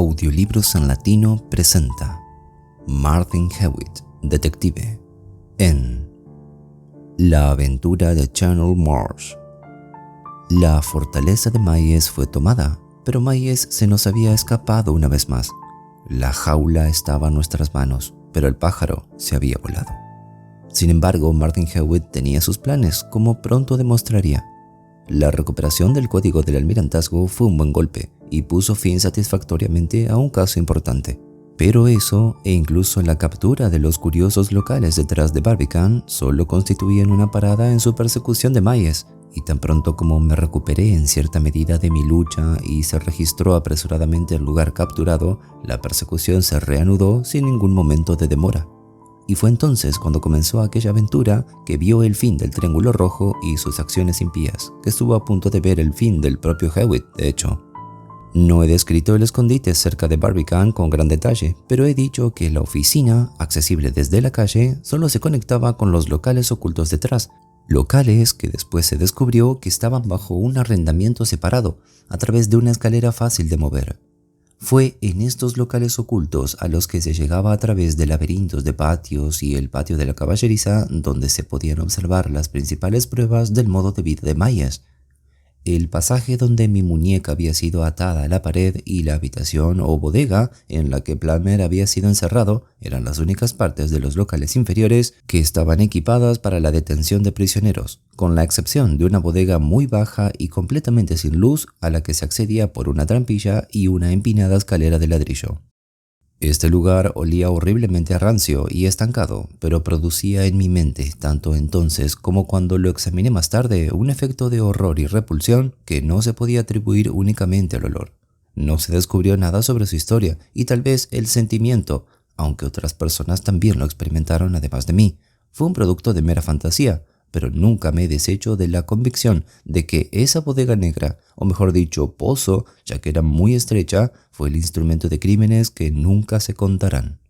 Audiolibros en Latino presenta Martin Hewitt, detective, en La aventura de Channel Marsh. La fortaleza de Mayes fue tomada, pero Mayes se nos había escapado una vez más. La jaula estaba en nuestras manos, pero el pájaro se había volado. Sin embargo, Martin Hewitt tenía sus planes, como pronto demostraría. La recuperación del código del almirantazgo fue un buen golpe y puso fin satisfactoriamente a un caso importante. Pero eso, e incluso la captura de los curiosos locales detrás de Barbican, solo constituían una parada en su persecución de Mayes, y tan pronto como me recuperé en cierta medida de mi lucha y se registró apresuradamente el lugar capturado, la persecución se reanudó sin ningún momento de demora. Y fue entonces cuando comenzó aquella aventura que vio el fin del Triángulo Rojo y sus acciones impías, que estuvo a punto de ver el fin del propio Hewitt, de hecho. No he descrito el escondite cerca de Barbican con gran detalle, pero he dicho que la oficina, accesible desde la calle, solo se conectaba con los locales ocultos detrás, locales que después se descubrió que estaban bajo un arrendamiento separado, a través de una escalera fácil de mover. Fue en estos locales ocultos a los que se llegaba a través de laberintos de patios y el patio de la caballeriza donde se podían observar las principales pruebas del modo de vida de Mayes. El pasaje donde mi muñeca había sido atada a la pared y la habitación o bodega en la que Plummer había sido encerrado eran las únicas partes de los locales inferiores que estaban equipadas para la detención de prisioneros, con la excepción de una bodega muy baja y completamente sin luz a la que se accedía por una trampilla y una empinada escalera de ladrillo. Este lugar olía horriblemente a rancio y estancado, pero producía en mi mente, tanto entonces como cuando lo examiné más tarde, un efecto de horror y repulsión que no se podía atribuir únicamente al olor. No se descubrió nada sobre su historia y tal vez el sentimiento, aunque otras personas también lo experimentaron además de mí, fue un producto de mera fantasía, pero nunca me he deshecho de la convicción de que esa bodega negra, o mejor dicho, pozo, ya que era muy estrecha, fue el instrumento de crímenes que nunca se contarán.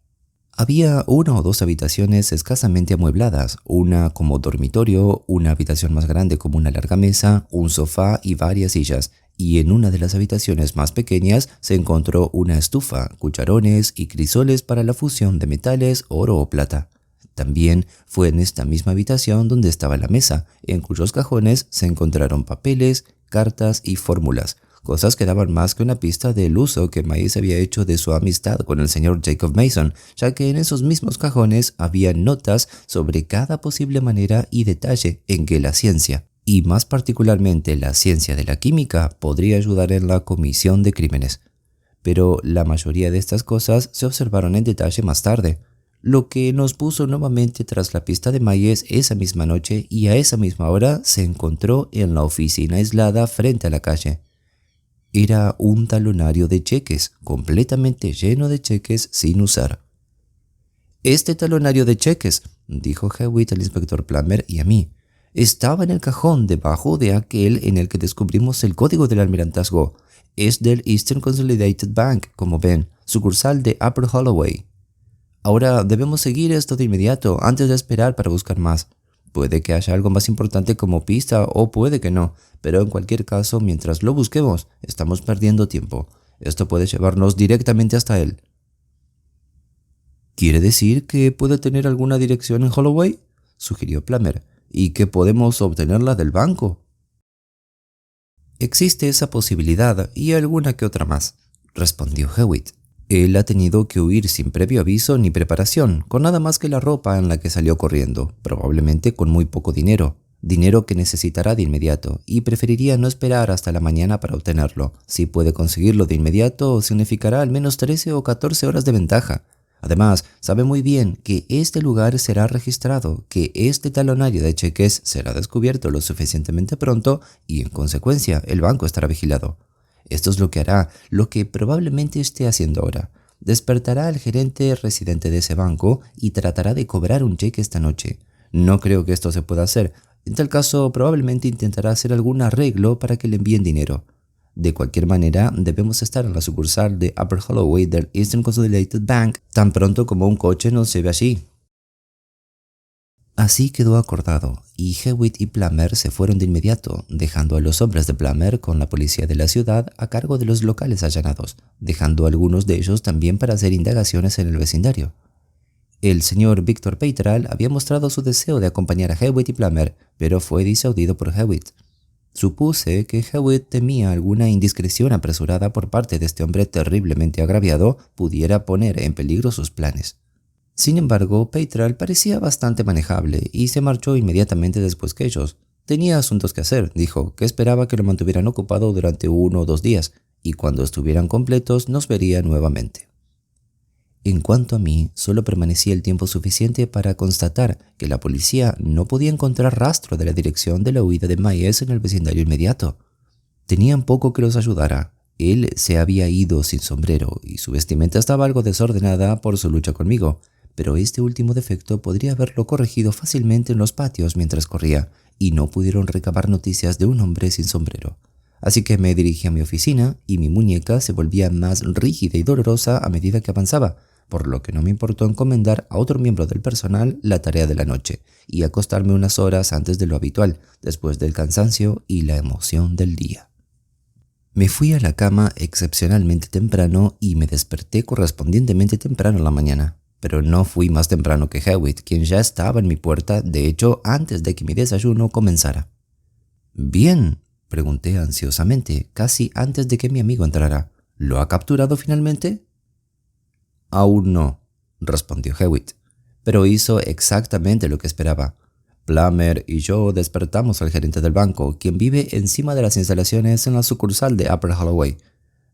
Había una o dos habitaciones escasamente amuebladas, una como dormitorio, una habitación más grande como una larga mesa, un sofá y varias sillas, y en una de las habitaciones más pequeñas se encontró una estufa, cucharones y crisoles para la fusión de metales, oro o plata. También fue en esta misma habitación donde estaba la mesa, en cuyos cajones se encontraron papeles, cartas y fórmulas, cosas que daban más que una pista del uso que Mayes había hecho de su amistad con el señor Jacob Mason, ya que en esos mismos cajones había notas sobre cada posible manera y detalle en que la ciencia, y más particularmente la ciencia de la química, podría ayudar en la comisión de crímenes. Pero la mayoría de estas cosas se observaron en detalle más tarde, lo que nos puso nuevamente tras la pista de Mayes esa misma noche y a esa misma hora se encontró en la oficina aislada frente a la calle. Era un talonario de cheques, completamente lleno de cheques sin usar. «Este talonario de cheques», dijo Hewitt al inspector Plummer y a mí, «estaba en el cajón debajo de aquel en el que descubrimos el código del almirantazgo. Es del Eastern Consolidated Bank, como ven, sucursal de Upper Holloway. Ahora debemos seguir esto de inmediato antes de esperar para buscar más. Puede que haya algo más importante como pista o puede que no, pero en cualquier caso, mientras lo busquemos, estamos perdiendo tiempo. Esto puede llevarnos directamente hasta él». «¿Quiere decir que puede tener alguna dirección en Holloway?», sugirió Plummer, «y que podemos obtenerla del banco». «Existe esa posibilidad y alguna que otra más», respondió Hewitt. «Él ha tenido que huir sin previo aviso ni preparación, con nada más que la ropa en la que salió corriendo, probablemente con muy poco dinero que necesitará de inmediato, y preferiría no esperar hasta la mañana para obtenerlo. Si puede conseguirlo de inmediato, significará al menos 13 o 14 horas de ventaja. Además, sabe muy bien que este lugar será registrado, que este talonario de cheques será descubierto lo suficientemente pronto y, en consecuencia, el banco estará vigilado. Esto es lo que hará, lo que probablemente esté haciendo ahora. Despertará al gerente residente de ese banco y tratará de cobrar un cheque esta noche. No creo que esto se pueda hacer. En tal caso, probablemente intentará hacer algún arreglo para que le envíen dinero. De cualquier manera, debemos estar en la sucursal de Upper Holloway del Eastern Consolidated Bank tan pronto como un coche nos lleve allí. Así quedó acordado, y Hewitt y Plummer se fueron de inmediato, dejando a los hombres de Plummer con la policía de la ciudad a cargo de los locales allanados, dejando a algunos de ellos también para hacer indagaciones en el vecindario. El señor Victor Peitral había mostrado su deseo de acompañar a Hewitt y Plummer, pero fue disuadido por Hewitt. Supuse que Hewitt temía alguna indiscreción apresurada por parte de este hombre terriblemente agraviado pudiera poner en peligro sus planes. Sin embargo, Peitral parecía bastante manejable y se marchó inmediatamente después que ellos. Tenía asuntos que hacer, dijo, que esperaba que lo mantuvieran ocupado durante 1 o 2 días, y cuando estuvieran completos nos vería nuevamente. En cuanto a mí, solo permanecía el tiempo suficiente para constatar que la policía no podía encontrar rastro de la dirección de la huida de Myers en el vecindario inmediato. Tenían poco que los ayudara. Él se había ido sin sombrero y su vestimenta estaba algo desordenada por su lucha conmigo, pero este último defecto podría haberlo corregido fácilmente en los patios mientras corría, y no pudieron recabar noticias de un hombre sin sombrero. Así que me dirigí a mi oficina y mi muñeca se volvía más rígida y dolorosa a medida que avanzaba, por lo que no me importó encomendar a otro miembro del personal la tarea de la noche y acostarme unas horas antes de lo habitual, después del cansancio y la emoción del día. Me fui a la cama excepcionalmente temprano y me desperté correspondientemente temprano en la mañana. Pero no fui más temprano que Hewitt, quien ya estaba en mi puerta, de hecho, antes de que mi desayuno comenzara. «Bien», pregunté ansiosamente, casi antes de que mi amigo entrara. «¿Lo ha capturado finalmente?» «Aún no», respondió Hewitt, pero hizo exactamente lo que esperaba. Plummer y yo despertamos al gerente del banco, quien vive encima de las instalaciones en la sucursal de Upper Holloway.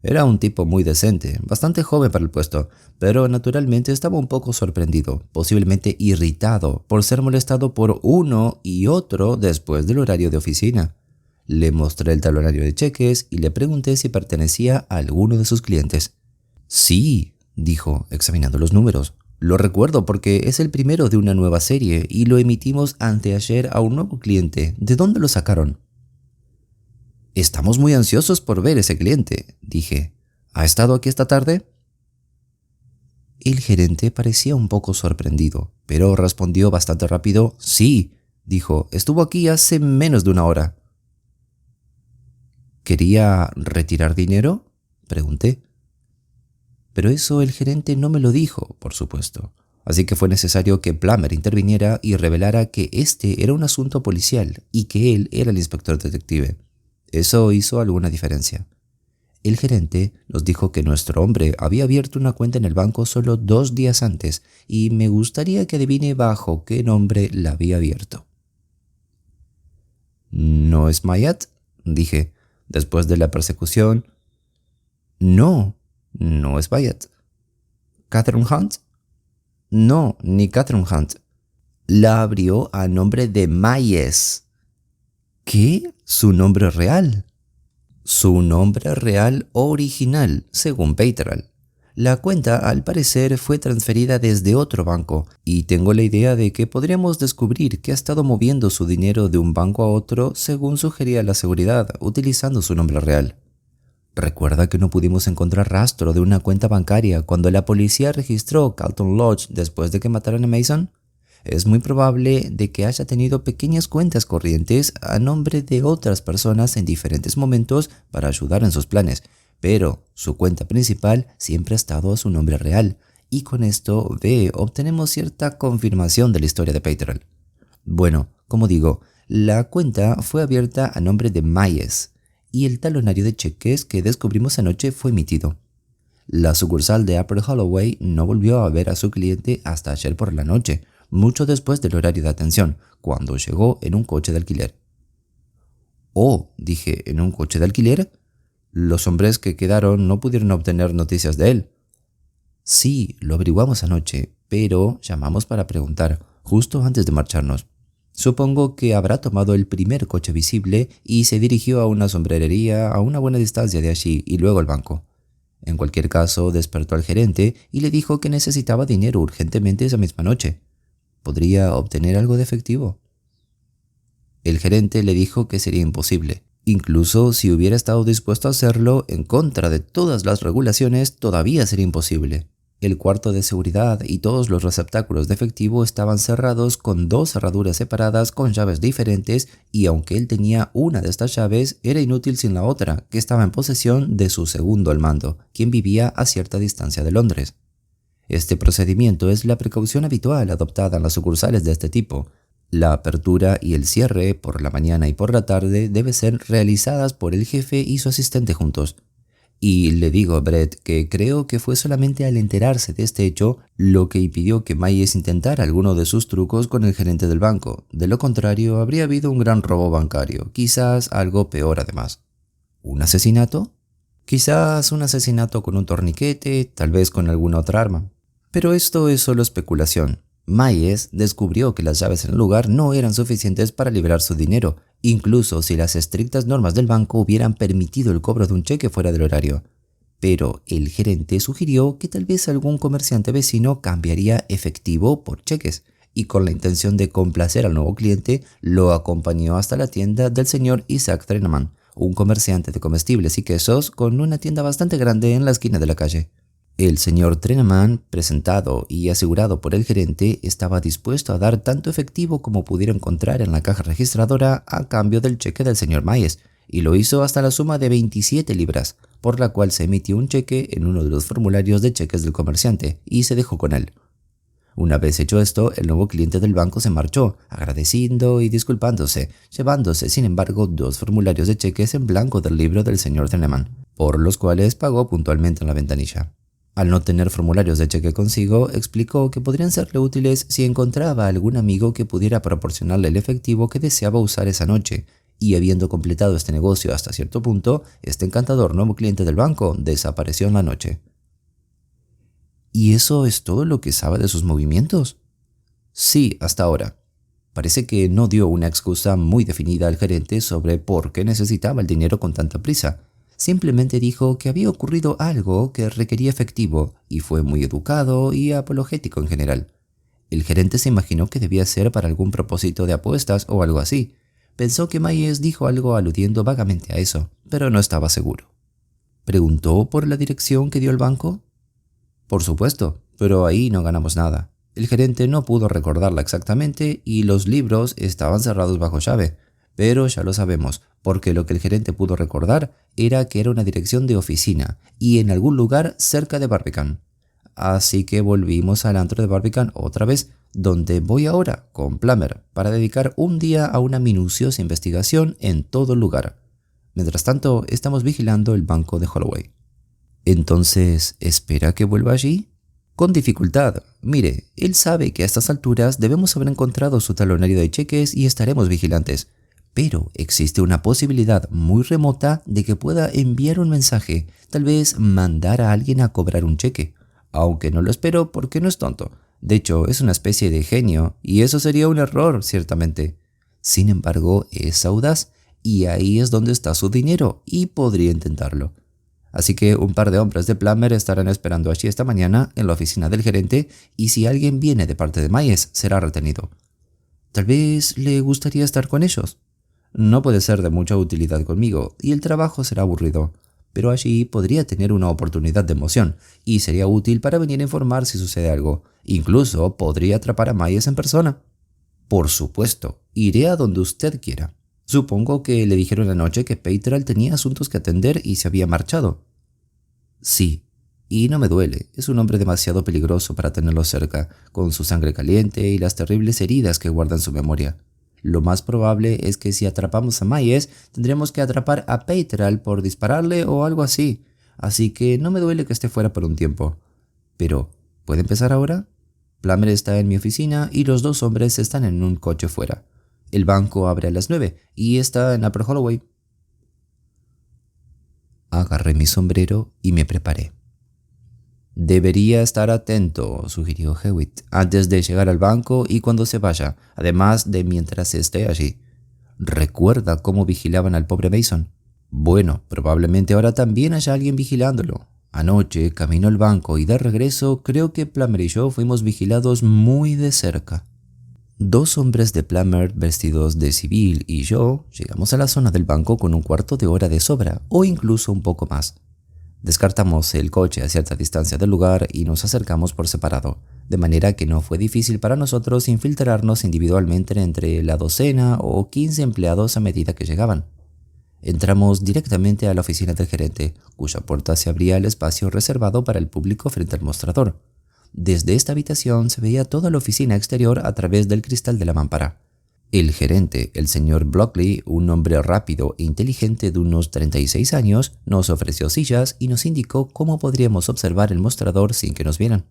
Era un tipo muy decente, bastante joven para el puesto, pero naturalmente estaba un poco sorprendido, posiblemente irritado por ser molestado por uno y otro después del horario de oficina. Le mostré el talonario de cheques y le pregunté si pertenecía a alguno de sus clientes. «Sí», dijo, examinando los números. «Lo recuerdo porque es el primero de una nueva serie y lo emitimos anteayer a un nuevo cliente. ¿De dónde lo sacaron?» «Estamos muy ansiosos por ver ese cliente», dije. «¿Ha estado aquí esta tarde?» El gerente parecía un poco sorprendido, pero respondió bastante rápido. «Sí», dijo, «estuvo aquí hace menos de 1 hora». «¿Quería retirar dinero?», pregunté. Pero eso el gerente no me lo dijo, por supuesto. Así que fue necesario que Plummer interviniera y revelara que este era un asunto policial y que él era el inspector detective. Eso hizo alguna diferencia. El gerente nos dijo que nuestro hombre había abierto una cuenta en el banco solo 2 días antes y me gustaría que adivine bajo qué nombre la había abierto. «¿No es Mayat?», dije, después de la persecución. «No, no es Mayat». «¿Catherine Hunt?» «No, ni Catherine Hunt. La abrió a nombre de Myers». «¿Qué? ¿Su nombre real?» «Su nombre real original, según Peitral. La cuenta, al parecer, fue transferida desde otro banco, y tengo la idea de que podríamos descubrir que ha estado moviendo su dinero de un banco a otro, según sugería la seguridad, utilizando su nombre real. Recuerda que no pudimos encontrar rastro de una cuenta bancaria cuando la policía registró Carlton Lodge después de que mataron a Mason. Es muy probable de que haya tenido pequeñas cuentas corrientes a nombre de otras personas en diferentes momentos para ayudar en sus planes, pero su cuenta principal siempre ha estado a su nombre real, y con esto, obtenemos cierta confirmación de la historia de Peitral. Bueno, como digo, la cuenta fue abierta a nombre de Myers, y el talonario de cheques que descubrimos anoche fue emitido. La sucursal de Upper Holloway no volvió a ver a su cliente hasta ayer por la noche, mucho después del horario de atención, cuando llegó en un coche de alquiler. «Oh», dije, «¿en un coche de alquiler? Los hombres que quedaron no pudieron obtener noticias de él». «Sí, lo averiguamos anoche, pero llamamos para preguntar, justo antes de marcharnos. Supongo que habrá tomado el primer coche visible y se dirigió a una sombrerería a una buena distancia de allí y luego al banco. En cualquier caso, despertó al gerente y le dijo que necesitaba dinero urgentemente esa misma noche. ¿Podría obtener algo de efectivo?». El gerente le dijo que sería imposible. Incluso si hubiera estado dispuesto a hacerlo en contra de todas las regulaciones, todavía sería imposible. El cuarto de seguridad y todos los receptáculos de efectivo estaban cerrados con 2 cerraduras separadas con llaves diferentes, y aunque él tenía una de estas llaves, era inútil sin la otra, que estaba en posesión de su segundo al mando, quien vivía a cierta distancia de Londres. Este procedimiento es la precaución habitual adoptada en las sucursales de este tipo. La apertura y el cierre por la mañana y por la tarde deben ser realizadas por el jefe y su asistente juntos. Y le digo a Brett que creo que fue solamente al enterarse de este hecho lo que impidió que Myers intentara alguno de sus trucos con el gerente del banco. De lo contrario, habría habido un gran robo bancario, quizás algo peor además. ¿Un asesinato? Quizás un asesinato con un torniquete, tal vez con alguna otra arma. Pero esto es solo especulación. Myers descubrió que las llaves en el lugar no eran suficientes para liberar su dinero, incluso si las estrictas normas del banco hubieran permitido el cobro de un cheque fuera del horario. Pero el gerente sugirió que tal vez algún comerciante vecino cambiaría efectivo por cheques, y con la intención de complacer al nuevo cliente, lo acompañó hasta la tienda del señor Isaac Treneman, un comerciante de comestibles y quesos con una tienda bastante grande en la esquina de la calle. El señor Treneman, presentado y asegurado por el gerente, estaba dispuesto a dar tanto efectivo como pudiera encontrar en la caja registradora a cambio del cheque del señor Myers, y lo hizo hasta la suma de 27 libras, por la cual se emitió un cheque en uno de los formularios de cheques del comerciante y se dejó con él. Una vez hecho esto, el nuevo cliente del banco se marchó, agradeciendo y disculpándose, llevándose sin embargo 2 formularios de cheques en blanco del libro del señor Treneman, por los cuales pagó puntualmente en la ventanilla. Al no tener formularios de cheque consigo, explicó que podrían serle útiles si encontraba algún amigo que pudiera proporcionarle el efectivo que deseaba usar esa noche, y habiendo completado este negocio hasta cierto punto, este encantador nuevo cliente del banco desapareció en la noche. ¿Y eso es todo lo que sabe de sus movimientos? Sí, hasta ahora. Parece que no dio una excusa muy definida al gerente sobre por qué necesitaba el dinero con tanta prisa. Simplemente dijo que había ocurrido algo que requería efectivo y fue muy educado y apologético en general. El gerente se imaginó que debía ser para algún propósito de apuestas o algo así. Pensó que Myers dijo algo aludiendo vagamente a eso, pero no estaba seguro. ¿Preguntó por la dirección que dio el banco? Por supuesto, pero ahí no ganamos nada. El gerente no pudo recordarla exactamente y los libros estaban cerrados bajo llave. Pero ya lo sabemos, porque lo que el gerente pudo recordar era que era una dirección de oficina y en algún lugar cerca de Barbican. Así que volvimos al antro de Barbican otra vez, donde voy ahora con Plummer para dedicar un día a una minuciosa investigación en todo el lugar. Mientras tanto, estamos vigilando el banco de Holloway. ¿Entonces espera que vuelva allí? Con dificultad. Mire, él sabe que a estas alturas debemos haber encontrado su talonario de cheques y estaremos vigilantes. Pero existe una posibilidad muy remota de que pueda enviar un mensaje, tal vez mandar a alguien a cobrar un cheque. Aunque no lo espero porque no es tonto. De hecho, es una especie de genio, y eso sería un error, ciertamente. Sin embargo, es audaz, y ahí es donde está su dinero, y podría intentarlo. Así que un par de hombres de Plummer estarán esperando allí esta mañana en la oficina del gerente, y si alguien viene de parte de Myers, será retenido. Tal vez le gustaría estar con ellos. No puede ser de mucha utilidad conmigo y el trabajo será aburrido, pero allí podría tener una oportunidad de emoción y sería útil para venir a informar si sucede algo. Incluso podría atrapar a Myers en persona. Por supuesto, iré a donde usted quiera. Supongo que le dijeron anoche que Peitral tenía asuntos que atender y se había marchado. Sí, y no me duele. Es un hombre demasiado peligroso para tenerlo cerca, con su sangre caliente y las terribles heridas que guarda en su memoria. Lo más probable es que si atrapamos a Myers, tendremos que atrapar a Peitral por dispararle o algo así. Así que no me duele que esté fuera por un tiempo. Pero, ¿puede empezar ahora? Plummer está en mi oficina y los 2 hombres están en un coche fuera. El banco abre a las 9 y está en Upper Holloway. Agarré mi sombrero y me preparé. Debería estar atento, sugirió Hewitt, antes de llegar al banco y cuando se vaya, además de mientras esté allí. ¿Recuerda cómo vigilaban al pobre Mason? Bueno, probablemente ahora también haya alguien vigilándolo. Anoche, camino al banco y de regreso, creo que Plummer y yo fuimos vigilados muy de cerca. 2 hombres de Plummer vestidos de civil y yo llegamos a la zona del banco con un cuarto de hora de sobra, o incluso un poco más. Descartamos el coche a cierta distancia del lugar y nos acercamos por separado, de manera que no fue difícil para nosotros infiltrarnos individualmente entre la docena o 15 empleados a medida que llegaban. Entramos directamente a la oficina del gerente, cuya puerta se abría al espacio reservado para el público frente al mostrador. Desde esta habitación se veía toda la oficina exterior a través del cristal de la mampara. El gerente, el señor Blockley, un hombre rápido e inteligente de unos 36 años, nos ofreció sillas y nos indicó cómo podríamos observar el mostrador sin que nos vieran.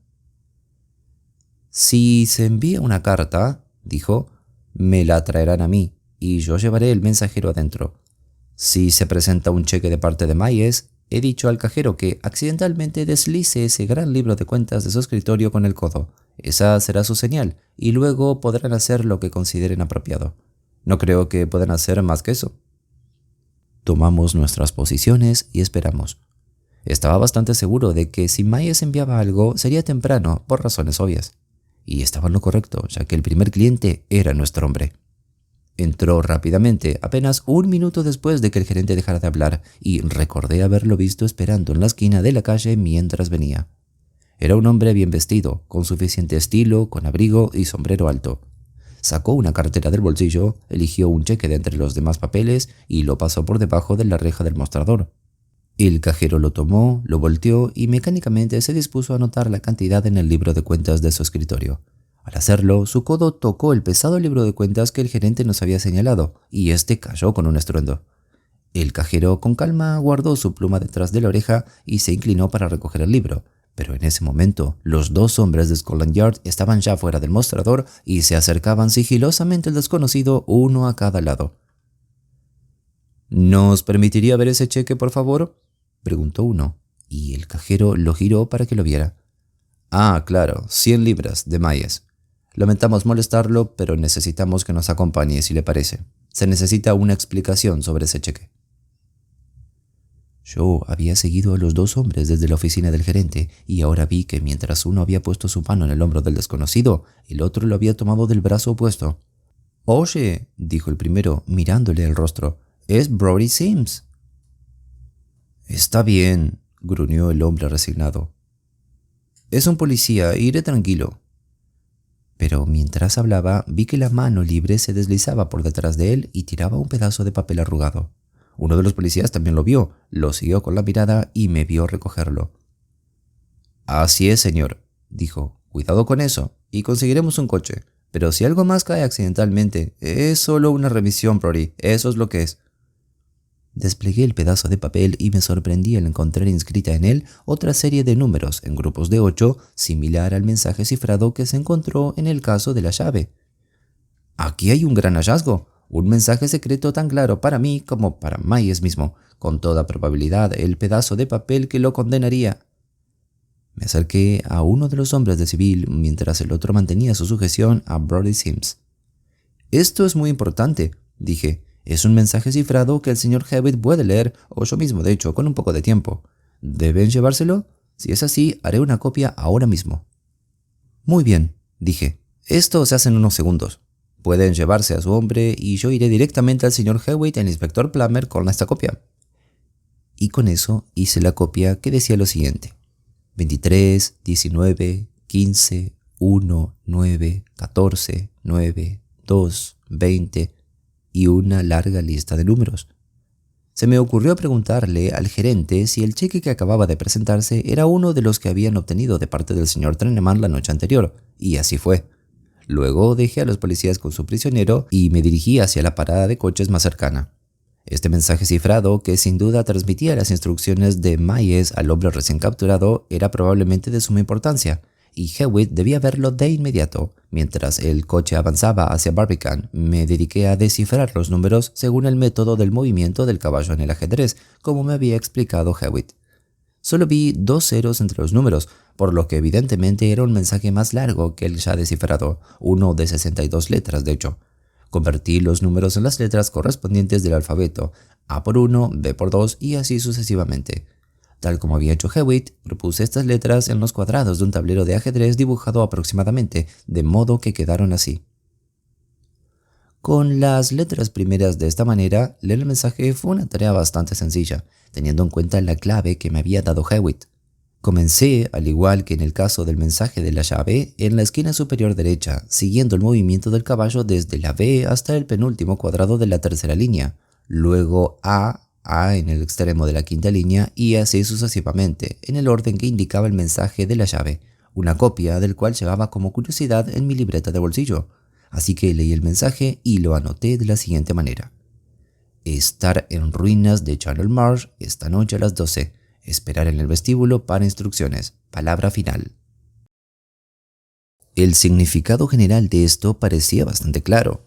Si se envía una carta, dijo, me la traerán a mí y yo llevaré el mensajero adentro. Si se presenta un cheque de parte de Mayes, he dicho al cajero que accidentalmente deslice ese gran libro de cuentas de su escritorio con el codo. Esa será su señal, y luego podrán hacer lo que consideren apropiado. No creo que puedan hacer más que eso. Tomamos nuestras posiciones y esperamos. Estaba bastante seguro de que si Mayes enviaba algo, sería temprano, por razones obvias. Y estaba en lo correcto, ya que el primer cliente era nuestro hombre. Entró rápidamente, apenas un minuto después de que el gerente dejara de hablar, y recordé haberlo visto esperando en la esquina de la calle mientras venía. Era un hombre bien vestido, con suficiente estilo, con abrigo y sombrero alto. Sacó una cartera del bolsillo, eligió un cheque de entre los demás papeles y lo pasó por debajo de la reja del mostrador. El cajero lo tomó, lo volteó y mecánicamente se dispuso a anotar la cantidad en el libro de cuentas de su escritorio. Al hacerlo, su codo tocó el pesado libro de cuentas que el gerente nos había señalado, y este cayó con un estruendo. El cajero con calma guardó su pluma detrás de la oreja y se inclinó para recoger el libro, pero en ese momento los dos hombres de Scotland Yard estaban ya fuera del mostrador y se acercaban sigilosamente al desconocido, uno a cada lado. ¿Nos permitiría ver ese cheque, por favor?, preguntó uno, y el cajero lo giró para que lo viera. Ah, claro, 100 libras de Mayes. Lamentamos molestarlo, pero necesitamos que nos acompañe, si le parece. Se necesita una explicación sobre ese cheque. Yo había seguido a los dos hombres desde la oficina del gerente y ahora vi que mientras uno había puesto su mano en el hombro del desconocido, el otro lo había tomado del brazo opuesto. «Oye», dijo el primero, mirándole el rostro, «es Brodie Sims». «Está bien», gruñó el hombre resignado. «Es un policía, iré tranquilo». Pero mientras hablaba, vi que la mano libre se deslizaba por detrás de él y tiraba un pedazo de papel arrugado. Uno de los policías también lo vio, lo siguió con la mirada y me vio recogerlo. «Así es, señor», dijo. «Cuidado con eso, y conseguiremos un coche. Pero si algo más cae accidentalmente, es solo una revisión, Brody. Eso es lo que es». Desplegué el pedazo de papel y me sorprendí al encontrar inscrita en él otra serie de números en grupos de 8, similar al mensaje cifrado que se encontró en el caso de la llave. «Aquí hay un gran hallazgo. Un mensaje secreto tan claro para mí como para Mayes mismo, con toda probabilidad el pedazo de papel que lo condenaría». Me acerqué a uno de los hombres de civil mientras el otro mantenía su sujeción a Brodie Sims. «Esto es muy importante», dije. «Es un mensaje cifrado que el señor Hewitt puede leer, o yo mismo, de hecho, con un poco de tiempo. ¿Deben llevárselo? Si es así, haré una copia ahora mismo». «Muy bien», dije. «Esto se hace en unos segundos. Pueden llevarse a su hombre y yo iré directamente al señor Hewitt y al inspector Plummer con esta copia». Y con eso hice la copia que decía lo siguiente: 23, 19, 15, 1, 9, 14, 9, 2, 20 y una larga lista de números. Se me ocurrió preguntarle al gerente si el cheque que acababa de presentarse era uno de los que habían obtenido de parte del señor Trenneman la noche anterior, y así fue. Luego dejé a los policías con su prisionero y me dirigí hacia la parada de coches más cercana. Este mensaje cifrado, que sin duda transmitía las instrucciones de Mayes al hombre recién capturado, era probablemente de suma importancia, y Hewitt debía verlo de inmediato. Mientras el coche avanzaba hacia Barbican, me dediqué a descifrar los números según el método del movimiento del caballo en el ajedrez, como me había explicado Hewitt. Solo vi 2 ceros entre los números, por lo que evidentemente era un mensaje más largo que el ya descifrado, uno de 62 letras de hecho. Convertí los números en las letras correspondientes del alfabeto, A por 1, B por 2 y así sucesivamente. Tal como había hecho Hewitt, propuse estas letras en los cuadrados de un tablero de ajedrez dibujado aproximadamente, de modo que quedaron así. Con las letras primeras de esta manera, leer el mensaje fue una tarea bastante sencilla, teniendo en cuenta la clave que me había dado Hewitt. Comencé, al igual que en el caso del mensaje de la llave, en la esquina superior derecha, siguiendo el movimiento del caballo desde la B hasta el penúltimo cuadrado de la tercera línea, luego A en el extremo de la quinta línea y así sucesivamente, en el orden que indicaba el mensaje de la llave, una copia del cual llevaba como curiosidad en mi libreta de bolsillo. Así que leí el mensaje y lo anoté de la siguiente manera: estar en ruinas de Channel Marsh esta noche a las 12. Esperar en el vestíbulo para instrucciones. Palabra final. El significado general de esto parecía bastante claro.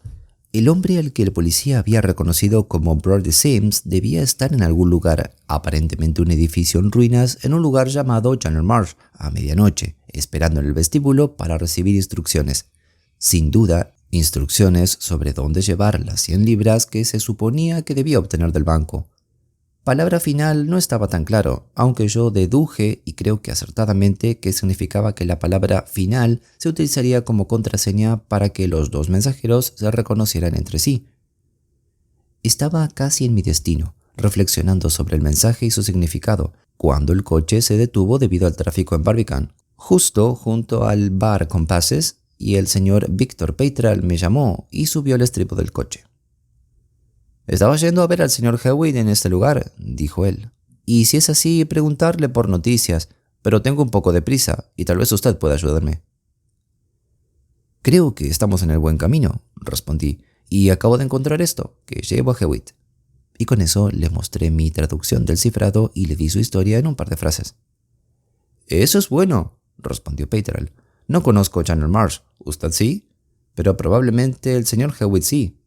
El hombre al que el policía había reconocido como Brody Sims debía estar en algún lugar, aparentemente un edificio en ruinas, en un lugar llamado Channel Marsh, a medianoche, esperando en el vestíbulo para recibir instrucciones. Sin duda, instrucciones sobre dónde llevar las 100 libras que se suponía que debía obtener del banco. Palabra final no estaba tan claro, aunque yo deduje, y creo que acertadamente, que significaba que la palabra final se utilizaría como contraseña para que los dos mensajeros se reconocieran entre sí. Estaba casi en mi destino, reflexionando sobre el mensaje y su significado, cuando el coche se detuvo debido al tráfico en Barbican, justo junto al bar Compasses, y el señor Víctor Peitral me llamó y subió al estribo del coche. «Estaba yendo a ver al señor Hewitt en este lugar», dijo él. «Y si es así, preguntarle por noticias, pero tengo un poco de prisa y tal vez usted pueda ayudarme». «Creo que estamos en el buen camino», respondí, «y acabo de encontrar esto, que llevo a Hewitt». Y con eso le mostré mi traducción del cifrado y le di su historia en un par de frases. «Eso es bueno», respondió Peitral. «No conozco Channel Marsh, ¿usted sí? Pero probablemente el señor Hewitt sí.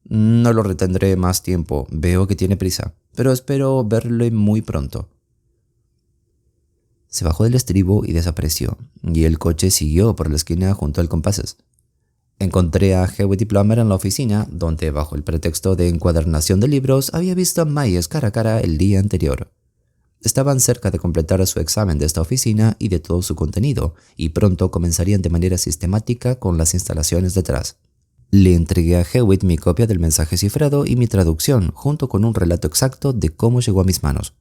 No lo retendré más tiempo, veo que tiene prisa, pero espero verle muy pronto». Se bajó del estribo y desapareció, y el coche siguió por la esquina junto al Compasses. Encontré a Hewitt y Plummer en la oficina, donde bajo el pretexto de encuadernación de libros había visto a Myers cara a cara el día anterior. Estaban cerca de completar su examen de esta oficina y de todo su contenido, y pronto comenzarían de manera sistemática con las instalaciones detrás. Le entregué a Hewitt mi copia del mensaje cifrado y mi traducción, junto con un relato exacto de cómo llegó a mis manos.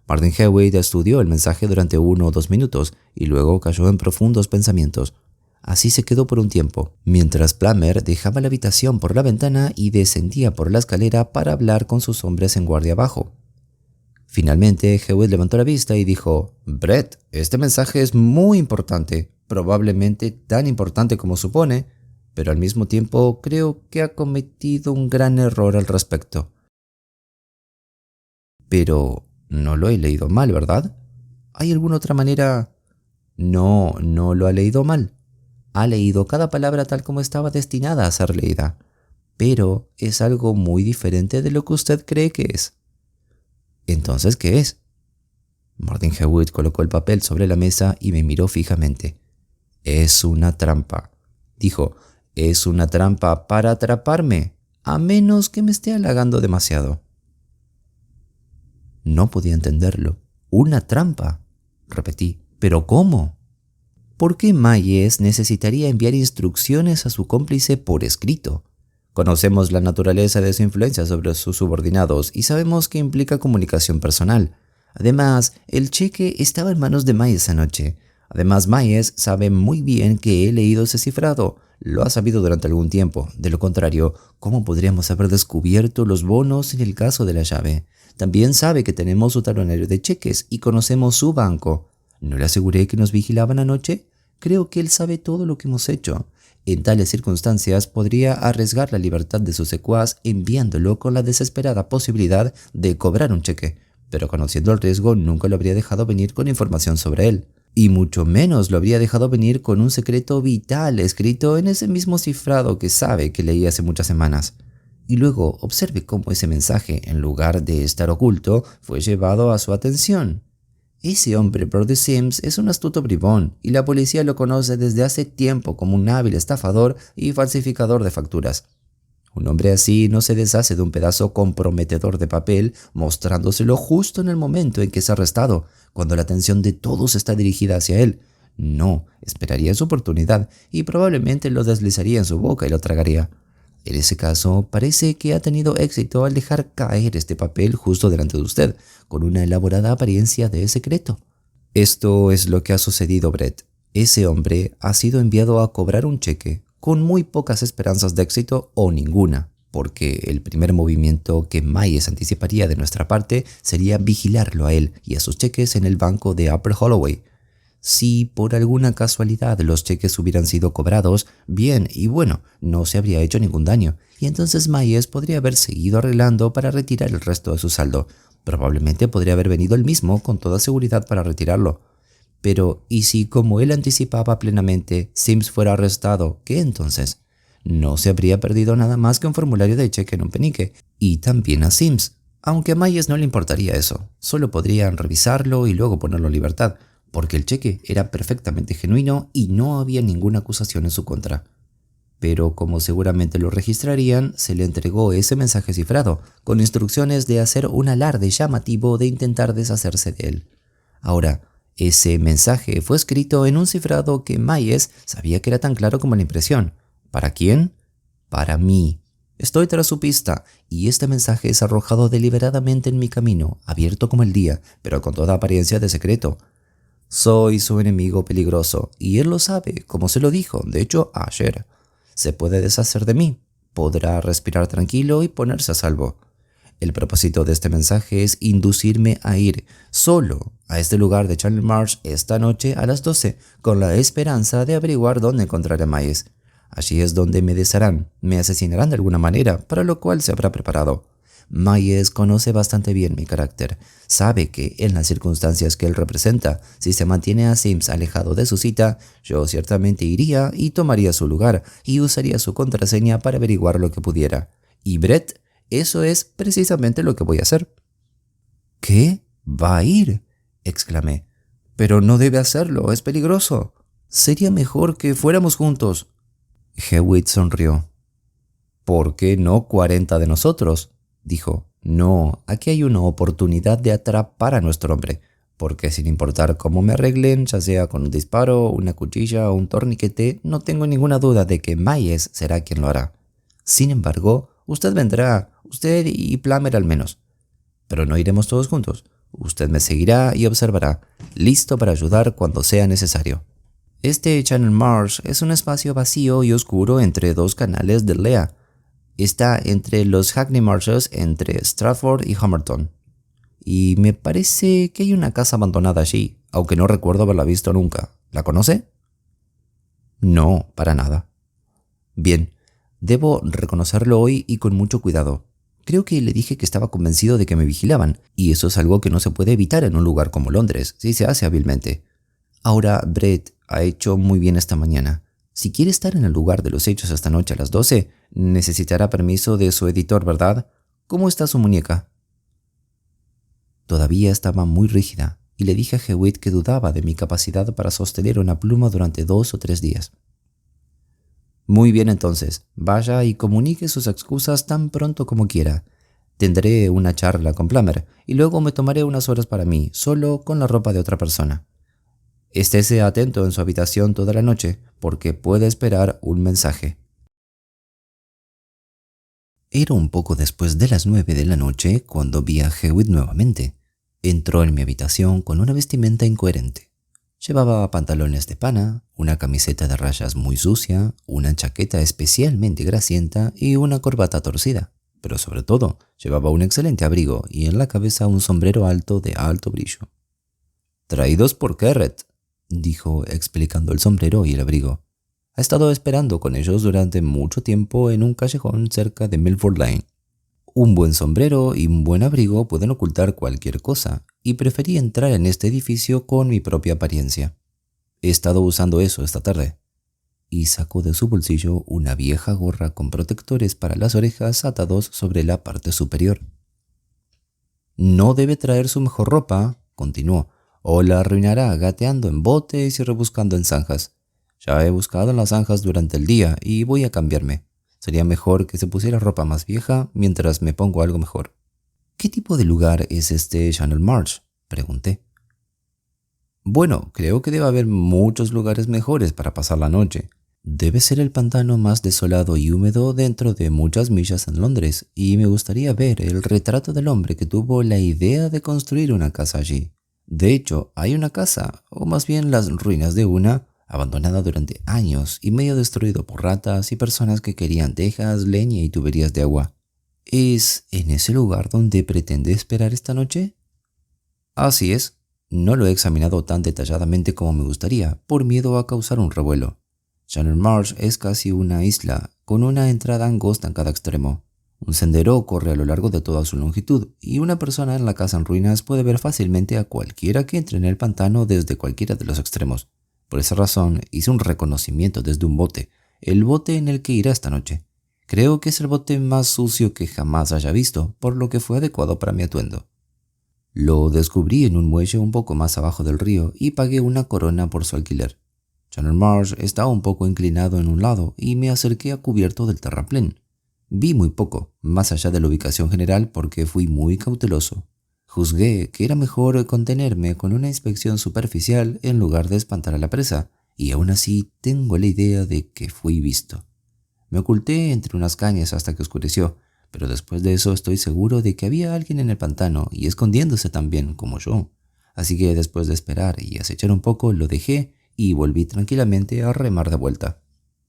Martin Hewitt estudió el mensaje durante 1 o 2 minutos y luego cayó en profundos pensamientos. Así se quedó por un tiempo, mientras Plummer dejaba la habitación por la ventana y descendía por la escalera para hablar con sus hombres en guardia abajo. Finalmente, Hewitt levantó la vista y dijo: «Brett, este mensaje es muy importante, probablemente tan importante como supone, pero al mismo tiempo creo que ha cometido un gran error al respecto». «Pero no lo he leído mal, ¿verdad? ¿Hay alguna otra manera?» «No, no lo ha leído mal. Ha leído cada palabra tal como estaba destinada a ser leída, pero es algo muy diferente de lo que usted cree que es». «¿Entonces qué es?» Martin Hewitt colocó el papel sobre la mesa y me miró fijamente. «Es una trampa», dijo. «Es una trampa para atraparme, a menos que me esté halagando demasiado». No podía entenderlo. «¿Una trampa?», repetí. «¿Pero cómo? ¿Por qué Myers necesitaría enviar instrucciones a su cómplice por escrito? Conocemos la naturaleza de su influencia sobre sus subordinados y sabemos que implica comunicación personal. Además, el cheque estaba en manos de Myers anoche. Además, Myers sabe muy bien que he leído ese cifrado. Lo ha sabido durante algún tiempo. De lo contrario, ¿cómo podríamos haber descubierto los bonos en el caso de la llave? También sabe que tenemos su talonario de cheques y conocemos su banco. ¿No le aseguré que nos vigilaban anoche? Creo que él sabe todo lo que hemos hecho. En tales circunstancias podría arriesgar la libertad de su secuaz enviándolo con la desesperada posibilidad de cobrar un cheque, pero conociendo el riesgo nunca lo habría dejado venir con información sobre él, y mucho menos lo habría dejado venir con un secreto vital escrito en ese mismo cifrado que sabe que leí hace muchas semanas. Y luego observe cómo ese mensaje, en lugar de estar oculto, fue llevado a su atención. Ese hombre, Brody Sims, es un astuto bribón y la policía lo conoce desde hace tiempo como un hábil estafador y falsificador de facturas. Un hombre así no se deshace de un pedazo comprometedor de papel mostrándoselo justo en el momento en que es arrestado, cuando la atención de todos está dirigida hacia él. No, esperaría su oportunidad y probablemente lo deslizaría en su boca y lo tragaría. En ese caso, parece que ha tenido éxito al dejar caer este papel justo delante de usted, con una elaborada apariencia de secreto. Esto es lo que ha sucedido, Brett. Ese hombre ha sido enviado a cobrar un cheque con muy pocas esperanzas de éxito o ninguna, porque el primer movimiento que Myers anticiparía de nuestra parte sería vigilarlo a él y a sus cheques en el banco de Upper Holloway. Si por alguna casualidad los cheques hubieran sido cobrados, bien y bueno, no se habría hecho ningún daño, y entonces Myers podría haber seguido arreglando para retirar el resto de su saldo. Probablemente podría haber venido él mismo con toda seguridad para retirarlo. Pero, ¿y si, como él anticipaba plenamente, Sims fuera arrestado? ¿Qué entonces? No se habría perdido nada más que un formulario de cheque en un penique, y también a Sims. Aunque a Myers no le importaría eso, solo podrían revisarlo y luego ponerlo en libertad, porque el cheque era perfectamente genuino y no había ninguna acusación en su contra. Pero como seguramente lo registrarían, se le entregó ese mensaje cifrado, con instrucciones de hacer un alarde llamativo de intentar deshacerse de él. Ahora, ese mensaje fue escrito en un cifrado que Myers sabía que era tan claro como la impresión. ¿Para quién? Para mí. Estoy tras su pista, y este mensaje es arrojado deliberadamente en mi camino, abierto como el día, pero con toda apariencia de secreto. Soy su enemigo peligroso, y él lo sabe, como se lo dijo, de hecho, ayer. Se puede deshacer de mí, podrá respirar tranquilo y ponerse a salvo. El propósito de este mensaje es inducirme a ir solo a este lugar de Channel Marsh esta noche a las 12, con la esperanza de averiguar dónde encontrar a Myers. Allí es donde me desharán, me asesinarán de alguna manera, para lo cual se habrá preparado. Myers conoce bastante bien mi carácter. Sabe que, en las circunstancias que él representa, si se mantiene a Sims alejado de su cita, yo ciertamente iría y tomaría su lugar y usaría su contraseña para averiguar lo que pudiera. Y Brett, eso es precisamente lo que voy a hacer. ¿Qué? ¿Va a ir?, exclamé. Pero no debe hacerlo, es peligroso. Sería mejor que fuéramos juntos. Hewitt sonrió. ¿Por qué no 40 de nosotros?, dijo. No, aquí hay una oportunidad de atrapar a nuestro hombre, porque sin importar cómo me arreglen, ya sea con un disparo, una cuchilla o un torniquete, no tengo ninguna duda de que Myers será quien lo hará. Sin embargo, usted vendrá, usted y Plummer al menos. Pero no iremos todos juntos. Usted me seguirá y observará, listo para ayudar cuando sea necesario. Este Channel Marsh es un espacio vacío y oscuro entre dos canales de Lea. Está entre los Hackney Marshes, entre Stratford y Homerton. Y me parece que hay una casa abandonada allí, aunque no recuerdo haberla visto nunca. ¿La conoce? No, para nada. Bien, debo reconocerlo hoy y con mucho cuidado. Creo que le dije que estaba convencido de que me vigilaban, y eso es algo que no se puede evitar en un lugar como Londres, si se hace hábilmente. Ahora, Brett ha hecho muy bien esta mañana. Si quiere estar en el lugar de los hechos esta noche a las 12, necesitará permiso de su editor, ¿verdad? ¿Cómo está su muñeca? Todavía estaba muy rígida, y le dije a Hewitt que dudaba de mi capacidad para sostener una pluma durante 2 o 3 días. Muy bien entonces, vaya y comunique sus excusas tan pronto como quiera. Tendré una charla con Plummer, y luego me tomaré unas horas para mí, solo con la ropa de otra persona. Estése atento en su habitación toda la noche, porque puede esperar un mensaje. Era un poco después de las 9 de la noche cuando vi a Hewitt nuevamente. Entró en mi habitación con una vestimenta incoherente. Llevaba pantalones de pana, una camiseta de rayas muy sucia, una chaqueta especialmente grasienta y una corbata torcida. Pero sobre todo, llevaba un excelente abrigo y en la cabeza un sombrero alto de alto brillo. «Traídos por Kerret», dijo explicando el sombrero y el abrigo. «Ha estado esperando con ellos durante mucho tiempo en un callejón cerca de Milford Lane. Un buen sombrero y un buen abrigo pueden ocultar cualquier cosa, y preferí entrar en este edificio con mi propia apariencia. He estado usando eso esta tarde». Y sacó de su bolsillo una vieja gorra con protectores para las orejas atados sobre la parte superior. «No debe traer su mejor ropa», continuó, «o la arruinará gateando en botes y rebuscando en zanjas. Ya he buscado en las zanjas durante el día y voy a cambiarme. Sería mejor que se pusiera ropa más vieja mientras me pongo algo mejor». «¿Qué tipo de lugar es este Channel Marsh?», pregunté. «Bueno, creo que debe haber muchos lugares mejores para pasar la noche. Debe ser el pantano más desolado y húmedo dentro de muchas millas en Londres, y me gustaría ver el retrato del hombre que tuvo la idea de construir una casa allí. De hecho, hay una casa, o más bien las ruinas de una, abandonada durante años y medio destruido por ratas y personas que querían tejas, leña y tuberías de agua. ¿Es en ese lugar donde pretende esperar esta noche? Así es. No lo he examinado tan detalladamente como me gustaría, por miedo a causar un revuelo. Channel Marsh es casi una isla, con una entrada angosta en cada extremo. Un sendero corre a lo largo de toda su longitud, y una persona en la casa en ruinas puede ver fácilmente a cualquiera que entre en el pantano desde cualquiera de los extremos. Por esa razón, hice un reconocimiento desde un bote, el bote en el que irá esta noche. Creo que es el bote más sucio que jamás haya visto, por lo que fue adecuado para mi atuendo. Lo descubrí en un muelle un poco más abajo del río y pagué una corona por su alquiler. Channel Marsh estaba un poco inclinado en un lado y me acerqué a cubierto del terraplén. Vi muy poco, más allá de la ubicación general, porque fui muy cauteloso. Juzgué que era mejor contenerme con una inspección superficial en lugar de espantar a la presa, y aún así tengo la idea de que fui visto. Me oculté entre unas cañas hasta que oscureció, pero después de eso estoy seguro de que había alguien en el pantano y escondiéndose también como yo. Así que después de esperar y acechar un poco, lo dejé y volví tranquilamente a remar de vuelta.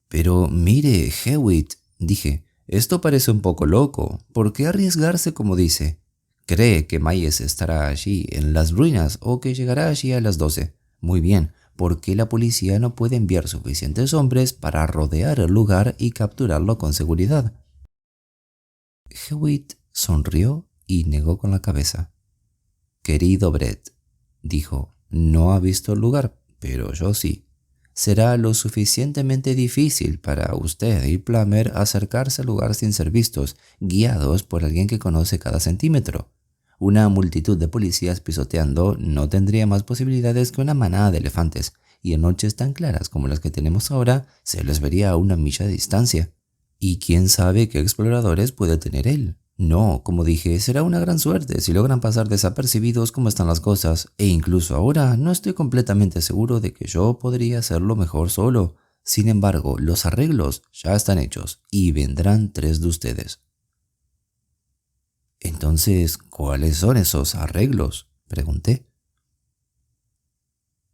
Pero mire, Hewitt, dije, esto parece un poco loco. ¿Por qué arriesgarse como dice? ¿Cree que Mayes estará allí en las ruinas o que llegará allí a las 12? Muy bien, ¿por qué la policía no puede enviar suficientes hombres para rodear el lugar y capturarlo con seguridad? Hewitt sonrió y negó con la cabeza. Querido Brett, dijo, no ha visto el lugar, pero yo sí. Será lo suficientemente difícil para usted y Plummer acercarse al lugar sin ser vistos, guiados por alguien que conoce cada centímetro. Una multitud de policías pisoteando no tendría más posibilidades que una manada de elefantes, y en noches tan claras como las que tenemos ahora se les vería a una milla de distancia. ¿Y quién sabe qué exploradores puede tener él? No, como dije, será una gran suerte si logran pasar desapercibidos como están las cosas, e incluso ahora no estoy completamente seguro de que yo podría hacerlo mejor solo. Sin embargo, los arreglos ya están hechos y vendrán 3 de ustedes. Entonces, ¿cuáles son esos arreglos?, pregunté.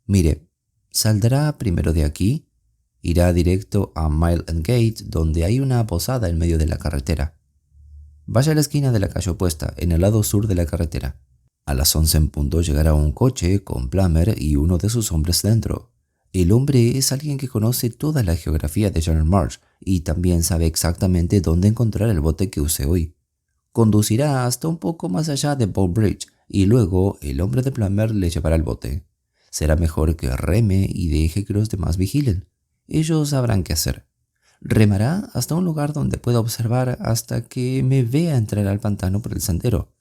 Mire, saldrá primero de aquí, irá directo a Mile End Gate, donde hay una posada en medio de la carretera. Vaya a la esquina de la calle opuesta, en el lado sur de la carretera. A las 11 en punto llegará un coche con Plummer y uno de sus hombres dentro. El hombre es alguien que conoce toda la geografía de Channel Marsh y también sabe exactamente dónde encontrar el bote que usé hoy. Conducirá hasta un poco más allá de Bow Bridge y luego el hombre de Plummer le llevará el bote. Será mejor que reme y deje que los demás vigilen. Ellos sabrán qué hacer. Remará hasta un lugar donde pueda observar hasta que me vea entrar al pantano por el sendero.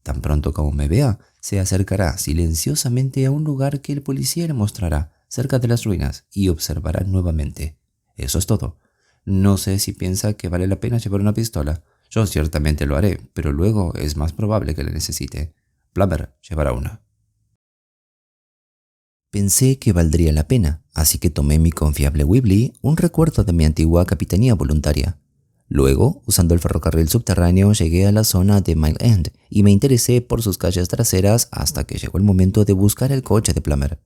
Tan pronto como me vea, se acercará silenciosamente a un lugar que el policía le mostrará, cerca de las ruinas, y observará nuevamente. Eso es todo. No sé si piensa que vale la pena llevar una pistola. Yo ciertamente lo haré, pero luego es más probable que la necesite. Plummer llevará una. Pensé que valdría la pena, así que tomé mi confiable Webley, un recuerdo de mi antigua capitanía voluntaria. Luego, usando el ferrocarril subterráneo, llegué a la zona de Mile End y me interesé por sus calles traseras hasta que llegó el momento de buscar el coche de Plummer.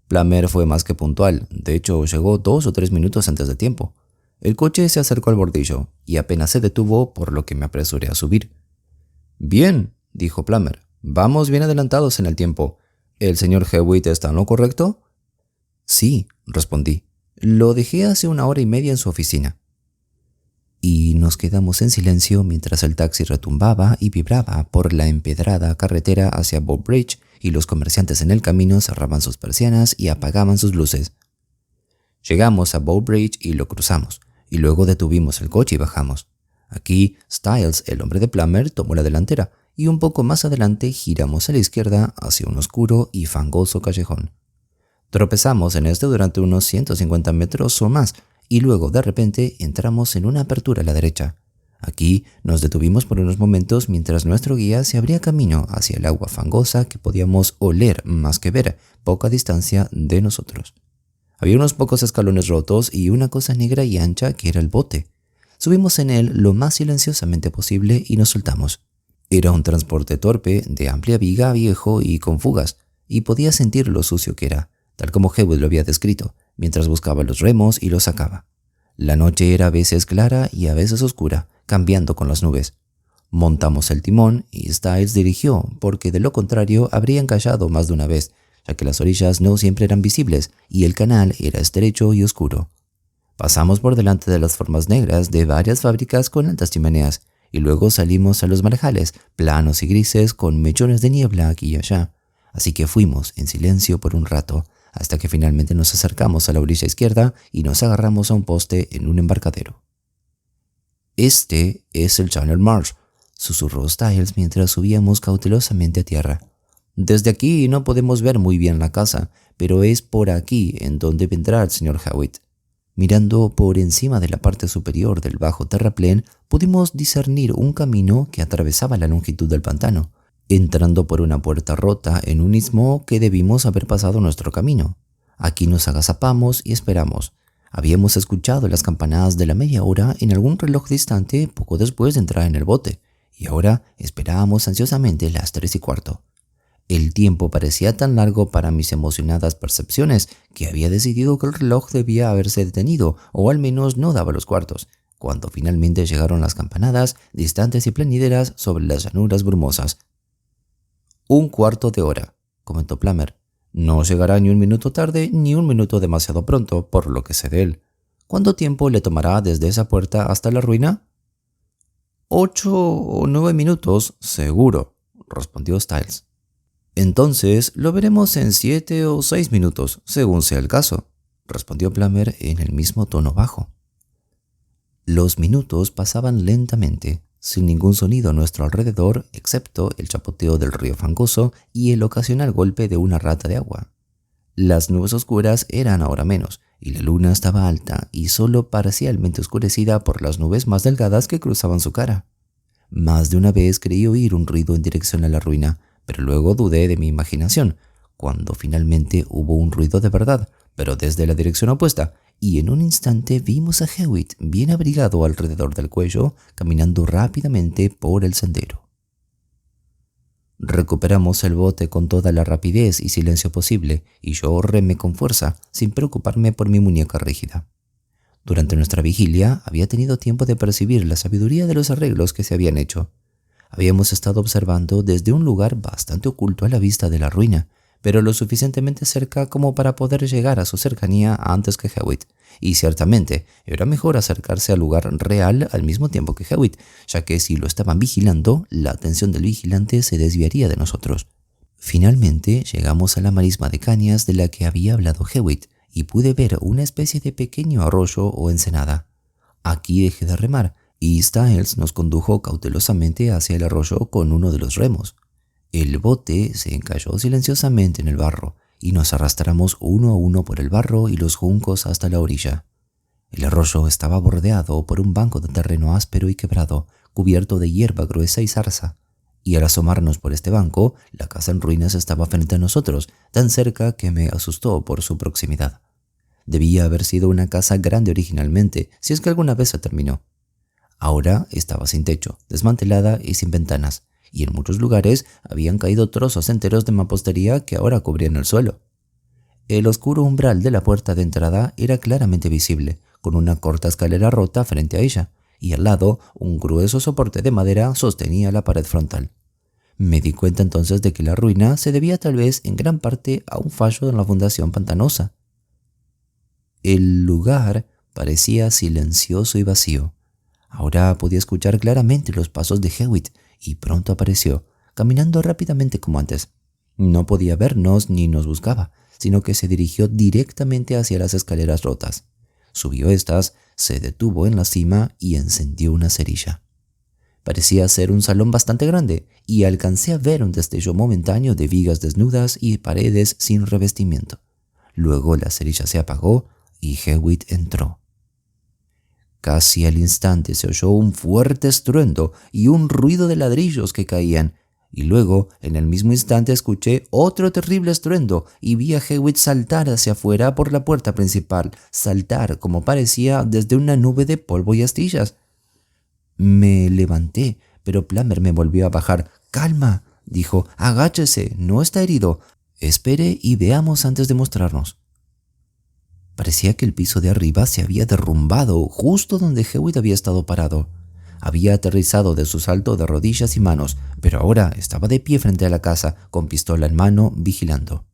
Plummer fue más que puntual, de hecho llegó 2 o 3 minutos antes de tiempo. El coche se acercó al bordillo y apenas se detuvo, por lo que me apresuré a subir. «Bien», dijo Plummer, «vamos bien adelantados en el tiempo. ¿El señor Hewitt está en lo correcto?» «Sí», respondí. «Lo dejé hace 1 hora y media en su oficina». Y nos quedamos en silencio mientras el taxi retumbaba y vibraba por la empedrada carretera hacia Bow Bridge y los comerciantes en el camino cerraban sus persianas y apagaban sus luces. Llegamos a Bow Bridge y lo cruzamos, y luego detuvimos el coche y bajamos. Aquí, Styles, el hombre de Plummer, tomó la delantera, y un poco más adelante giramos a la izquierda hacia un oscuro y fangoso callejón. Tropezamos en este durante unos 150 metros o más, y luego de repente entramos en una apertura a la derecha. Aquí nos detuvimos por unos momentos mientras nuestro guía se abría camino hacia el agua fangosa que podíamos oler más que ver, poca distancia de nosotros. Había unos pocos escalones rotos y una cosa negra y ancha que era el bote. Subimos en él lo más silenciosamente posible y nos soltamos. Era un transporte torpe, de amplia viga, viejo y con fugas, y podía sentir lo sucio que era, tal como Hewitt lo había descrito, mientras buscaba los remos y los sacaba. La noche era a veces clara y a veces oscura, cambiando con las nubes. Montamos el timón y Styles dirigió, porque de lo contrario habría encallado más de una vez, ya que las orillas no siempre eran visibles y el canal era estrecho y oscuro. Pasamos por delante de las formas negras de varias fábricas con altas chimeneas, y luego salimos a los marjales, planos y grises con mechones de niebla aquí y allá. Así que fuimos en silencio por un rato, hasta que finalmente nos acercamos a la orilla izquierda y nos agarramos a un poste en un embarcadero. «Este es el Channel Marsh», susurró Styles mientras subíamos cautelosamente a tierra. «Desde aquí no podemos ver muy bien la casa, pero es por aquí en donde vendrá el señor Hewitt». Mirando por encima de la parte superior del bajo terraplén, pudimos discernir un camino que atravesaba la longitud del pantano, entrando por una puerta rota en un istmo que debimos haber pasado nuestro camino. Aquí nos agazapamos y esperamos. Habíamos escuchado las campanadas de la media hora en algún reloj distante poco después de entrar en el bote, y ahora esperábamos ansiosamente las 3:15. El tiempo parecía tan largo para mis emocionadas percepciones que había decidido que el reloj debía haberse detenido, o al menos no daba los cuartos, cuando finalmente llegaron las campanadas, distantes y plañideras sobre las llanuras brumosas. «1/4 de hora», comentó Plummer. «No llegará ni un minuto tarde ni un minuto demasiado pronto, por lo que sé de él. ¿Cuánto tiempo le tomará desde esa puerta hasta la ruina?» «8 o 9 minutos, seguro», respondió Styles. «Entonces lo veremos en 7 o 6 minutos, según sea el caso», respondió Plummer en el mismo tono bajo. Los minutos pasaban lentamente, sin ningún sonido a nuestro alrededor, excepto el chapoteo del río fangoso y el ocasional golpe de una rata de agua. Las nubes oscuras eran ahora menos, y la luna estaba alta y solo parcialmente oscurecida por las nubes más delgadas que cruzaban su cara. Más de una vez creí oír un ruido en dirección a la ruina, pero luego dudé de mi imaginación, cuando finalmente hubo un ruido de verdad, pero desde la dirección opuesta, y en un instante vimos a Hewitt bien abrigado alrededor del cuello, caminando rápidamente por el sendero. Recuperamos el bote con toda la rapidez y silencio posible, y yo remé con fuerza, sin preocuparme por mi muñeca rígida. Durante nuestra vigilia había tenido tiempo de percibir la sabiduría de los arreglos que se habían hecho. Habíamos estado observando desde un lugar bastante oculto a la vista de la ruina, pero lo suficientemente cerca como para poder llegar a su cercanía antes que Hewitt, y ciertamente era mejor acercarse al lugar real al mismo tiempo que Hewitt, ya que si lo estaban vigilando, la atención del vigilante se desviaría de nosotros. Finalmente llegamos a la marisma de cañas de la que había hablado Hewitt, y pude ver una especie de pequeño arroyo o ensenada. Aquí dejé de remar, y Styles nos condujo cautelosamente hacia el arroyo con uno de los remos. El bote se encalló silenciosamente en el barro, y nos arrastramos uno a uno por el barro y los juncos hasta la orilla. El arroyo estaba bordeado por un banco de terreno áspero y quebrado, cubierto de hierba gruesa y zarza, y al asomarnos por este banco, la casa en ruinas estaba frente a nosotros, tan cerca que me asustó por su proximidad. Debía haber sido una casa grande originalmente, si es que alguna vez se terminó. Ahora estaba sin techo, desmantelada y sin ventanas, y en muchos lugares habían caído trozos enteros de mampostería que ahora cubrían el suelo. El oscuro umbral de la puerta de entrada era claramente visible, con una corta escalera rota frente a ella, y al lado un grueso soporte de madera sostenía la pared frontal. Me di cuenta entonces de que la ruina se debía tal vez en gran parte a un fallo en la fundación pantanosa. El lugar parecía silencioso y vacío. Ahora podía escuchar claramente los pasos de Hewitt, y pronto apareció, caminando rápidamente como antes. No podía vernos ni nos buscaba, sino que se dirigió directamente hacia las escaleras rotas. Subió estas, se detuvo en la cima y encendió una cerilla. Parecía ser un salón bastante grande, y alcancé a ver un destello momentáneo de vigas desnudas y paredes sin revestimiento. Luego la cerilla se apagó y Hewitt entró. Casi al instante se oyó un fuerte estruendo y un ruido de ladrillos que caían, y luego, en el mismo instante, escuché otro terrible estruendo y vi a Hewitt saltar hacia afuera por la puerta principal, saltar como parecía desde una nube de polvo y astillas. Me levanté, pero Plummer me volvió a bajar. «Calma», dijo, «agáchese, no está herido. Espere y veamos antes de mostrarnos». Parecía que el piso de arriba se había derrumbado justo donde Hewitt había estado parado. Había aterrizado de su salto de rodillas y manos, pero ahora estaba de pie frente a la casa, con pistola en mano, vigilando.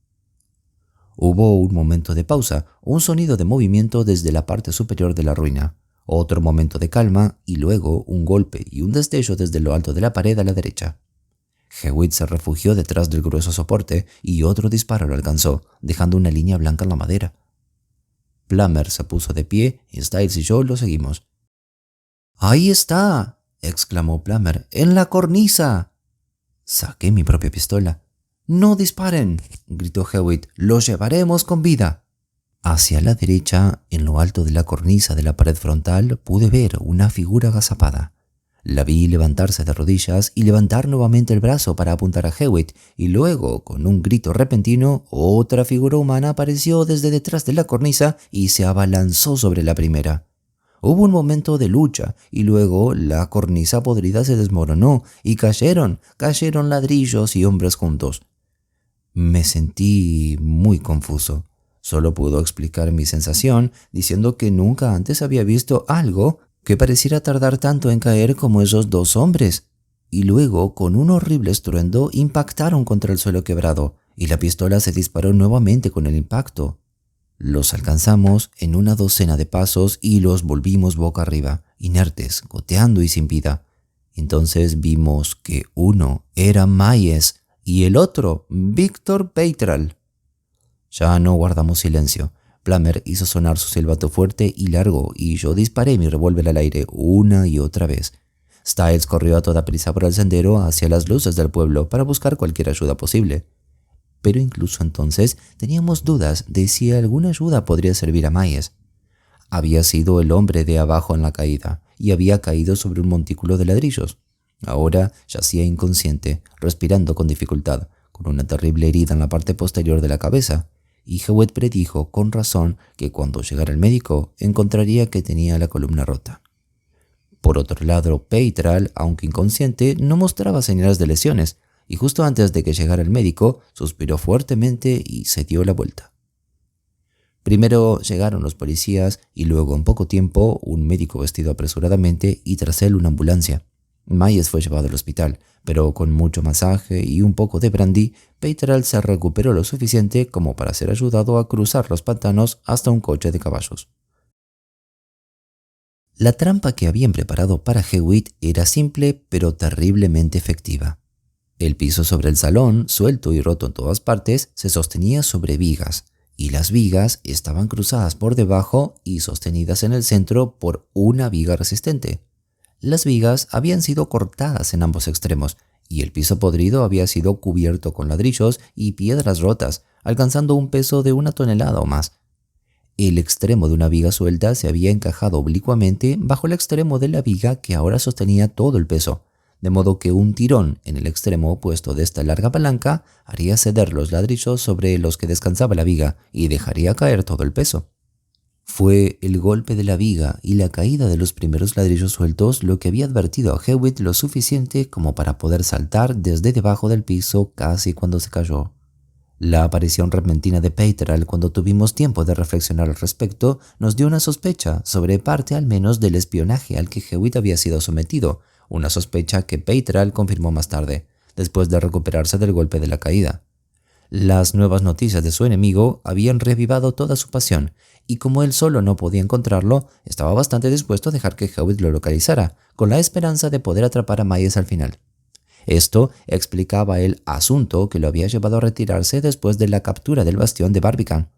Hubo un momento de pausa, un sonido de movimiento desde la parte superior de la ruina, otro momento de calma y luego un golpe y un destello desde lo alto de la pared a la derecha. Hewitt se refugió detrás del grueso soporte y otro disparo lo alcanzó, dejando una línea blanca en la madera. Plummer se puso de pie y Styles y yo lo seguimos. «¡Ahí está!», exclamó Plummer. «¡En la cornisa!». Saqué mi propia pistola. «¡No disparen!», gritó Hewitt. «¡Los llevaremos con vida!». Hacia la derecha, en lo alto de la cornisa de la pared frontal, pude ver una figura agazapada. La vi levantarse de rodillas y levantar nuevamente el brazo para apuntar a Hewitt, y luego, con un grito repentino, otra figura humana apareció desde detrás de la cornisa y se abalanzó sobre la primera. Hubo un momento de lucha y luego la cornisa podrida se desmoronó y cayeron ladrillos y hombres juntos. Me sentí muy confuso. Solo puedo explicar mi sensación diciendo que nunca antes había visto algo que pareciera tardar tanto en caer como esos dos hombres. Y luego, con un horrible estruendo, impactaron contra el suelo quebrado y la pistola se disparó nuevamente con el impacto. Los alcanzamos en una docena de pasos y los volvimos boca arriba, inertes, goteando y sin vida. Entonces vimos que uno era Myers y el otro, Víctor Peitral. Ya no guardamos silencio. Plummer hizo sonar su silbato fuerte y largo y yo disparé mi revólver al aire una y otra vez. Styles corrió a toda prisa por el sendero hacia las luces del pueblo para buscar cualquier ayuda posible. Pero incluso entonces teníamos dudas de si alguna ayuda podría servir a Myers. Había sido el hombre de abajo en la caída y había caído sobre un montículo de ladrillos. Ahora yacía inconsciente, respirando con dificultad, con una terrible herida en la parte posterior de la cabeza. Y Hewitt predijo con razón que cuando llegara el médico encontraría que tenía la columna rota. Por otro lado, Peitral, aunque inconsciente, no mostraba señales de lesiones, y justo antes de que llegara el médico, suspiró fuertemente y se dio la vuelta. Primero llegaron los policías y luego en poco tiempo un médico vestido apresuradamente y tras él una ambulancia. Myers fue llevado al hospital, pero con mucho masaje y un poco de brandy, Peitral se recuperó lo suficiente como para ser ayudado a cruzar los pantanos hasta un coche de caballos. La trampa que habían preparado para Hewitt era simple pero terriblemente efectiva. El piso sobre el salón, suelto y roto en todas partes, se sostenía sobre vigas, y las vigas estaban cruzadas por debajo y sostenidas en el centro por una viga resistente. Las vigas habían sido cortadas en ambos extremos, y el piso podrido había sido cubierto con ladrillos y piedras rotas, alcanzando un peso de 1 tonelada o más. El extremo de una viga suelta se había encajado oblicuamente bajo el extremo de la viga que ahora sostenía todo el peso, de modo que un tirón en el extremo opuesto de esta larga palanca haría ceder los ladrillos sobre los que descansaba la viga y dejaría caer todo el peso. Fue el golpe de la viga y la caída de los primeros ladrillos sueltos lo que había advertido a Hewitt lo suficiente como para poder saltar desde debajo del piso casi cuando se cayó. La aparición repentina de Peitral cuando tuvimos tiempo de reflexionar al respecto nos dio una sospecha sobre parte al menos del espionaje al que Hewitt había sido sometido, una sospecha que Peitral confirmó más tarde, después de recuperarse del golpe de la caída. Las nuevas noticias de su enemigo habían revivado toda su pasión, y como él solo no podía encontrarlo, estaba bastante dispuesto a dejar que Hewitt lo localizara, con la esperanza de poder atrapar a Myers al final. Esto explicaba el asunto que lo había llevado a retirarse después de la captura del bastión de Barbican.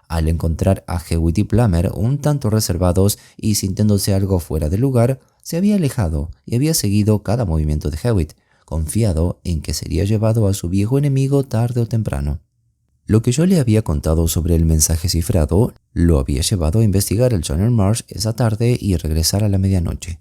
Al encontrar a Hewitt y Plummer un tanto reservados y sintiéndose algo fuera de lugar, se había alejado y había seguido cada movimiento de Hewitt, confiado en que sería llevado a su viejo enemigo tarde o temprano. Lo que yo le había contado sobre el mensaje cifrado lo había llevado a investigar el Channel Marsh esa tarde y regresar a la medianoche.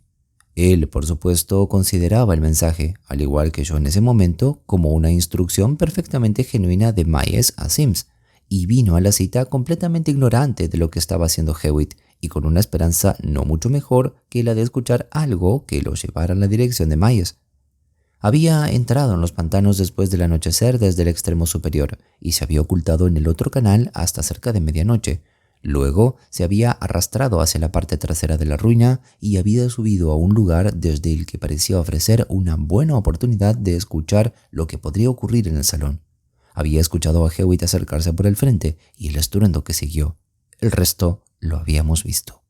Él, por supuesto, consideraba el mensaje, al igual que yo en ese momento, como una instrucción perfectamente genuina de Myers a Sims, y vino a la cita completamente ignorante de lo que estaba haciendo Hewitt y con una esperanza no mucho mejor que la de escuchar algo que lo llevara en la dirección de Myers. Había entrado en los pantanos después del anochecer desde el extremo superior y se había ocultado en el otro canal hasta cerca de medianoche. Luego se había arrastrado hacia la parte trasera de la ruina y había subido a un lugar desde el que parecía ofrecer una buena oportunidad de escuchar lo que podría ocurrir en el salón. Había escuchado a Hewitt acercarse por el frente y el estruendo que siguió. El resto lo habíamos visto.